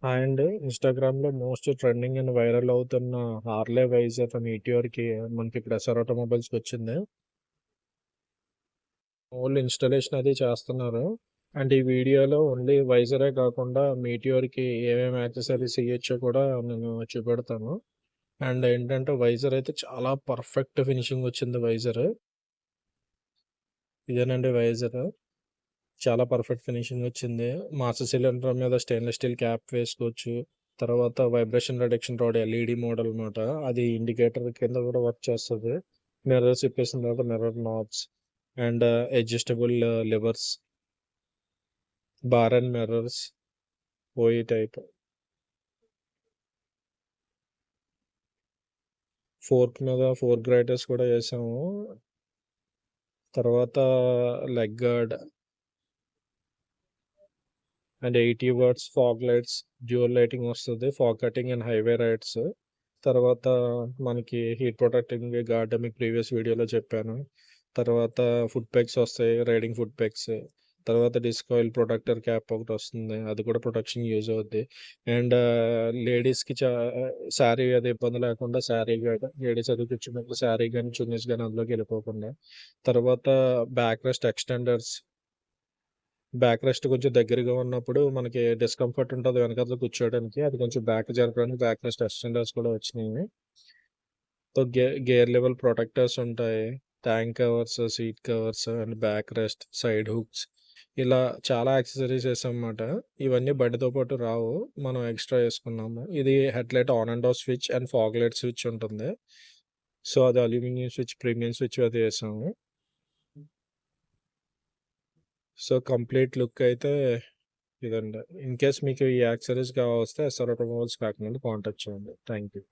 Hi అండి. ఇన్‌స్టాగ్రామ్‌లో most trending and viral అవుతున్న హార్లే వైజర్ మీటియోర్‌కి మనకి ఇప్పుడు ఎస్ఆర్ ఆటోమొబైల్స్‌కొచ్చింది. ఓన్లీ ఇన్‌స్టాలేషన్ అది చేస్తున్నారు. అండ్ ఈ వీడియోలో ఓన్లీ వైజరే కాకుండా మీటియోర్‌కి ఏమేమి యాక్సెసరీస్ ఇయ్యొచ్చో కూడా నేను చూపెడతాను. అండ్ ఏంటంటే వైజర్ అయితే చాలా పర్ఫెక్ట్ ఫినిషింగ్ వచ్చింది వైజర్. ఇదేనండి వైజర్. చాలా పర్ఫెక్ట్ ఫినిషింగ్ వచ్చింది. మాస్టర్ సిలిండర్ మీద స్టెయిన్‌లెస్ స్టీల్ క్యాప్ వేసుకోవచ్చు. తర్వాత vibration reduction rod LED model మాట. అది ఇండికేటర్ కింద కూడా వర్క్ చేస్తది. మిర్రర్స్ ఇప్పేసిన తర్వాత mirror knobs and adjustable levers, bar and mirrors, OE type. Fork మీద ఫోర్క్ గ్రైటర్స్ కూడా ఏసాము. తర్వాత leg guard and 80 watts fog lights, dual lighting వస్తది. Fog cutting and highway rides. తర్వాత మనకి హీట్ ప్రొటెక్టింగ్ గార్డ్ మీకు ప్రీవియస్ వీడియోలో చెప్పాను. తర్వాత ఫుట్ పెగ్స్ వస్తాయి. Riding foot pegs. తర్వాత డిస్క్ ఆయిల్ ప్రొటెక్టర్ క్యాప్ ఒకటొస్తుంది. అది కూడా ప్రొటెక్షన్ యూజ్ అవుద్ది. అండ్ లేడీస్‌కి శారీ అది ఇబ్బంది లేకుండా శారీ గాని లేడీస్ అది కూర్చున్నప్పుడు శారీ గాని, చున్నీస్ గాని అందులోకెళ్ళిపోకుండా. తర్వాత బ్యాక్ రెస్ట్ ఎక్స్టెండర్స్. బ్యాక్ రెస్ట్ కొంచెం దగ్గరగా ఉన్నప్పుడు మనకి డిస్కంఫర్ట్ ఉంటది వెనకాతల కూర్చోవడానికి. అది కొంచెం బ్యాక్ జరపడానికి బ్యాక్ రెస్ట్ ఎక్స్టెండర్స్ కూడా వచ్చినియి. సో, గేర్ లెవెల్ ప్రొటెక్టర్స్ ఉంటాయి. Tank covers, seat covers and back rest, side hooks ఇలా చాలా యాక్సెసరీస్ ఏసామన్నమాట. ఇవన్నీ బండితో పాటు రావు. మనం ఎక్స్‌ట్రా ఏసుకున్నాము. ఇది headlight on and off switch and fog light switch ఉంటుంది. సో, అది అల్యూమినియం స్విచ్, ప్రీమియం స్విచ్ అది ఏసాము. సో, కంప్లీట్ లుక్ అయితే ఇదండి. ఇన్‌కేస్ మీకు ఈ యాక్సెసరీస్ కావాల్సొస్తే ఎస్ఆర్ ఆటోమొబైల్స్ కాకినాడని కాంటాక్ట్ చేయండి. Thank you.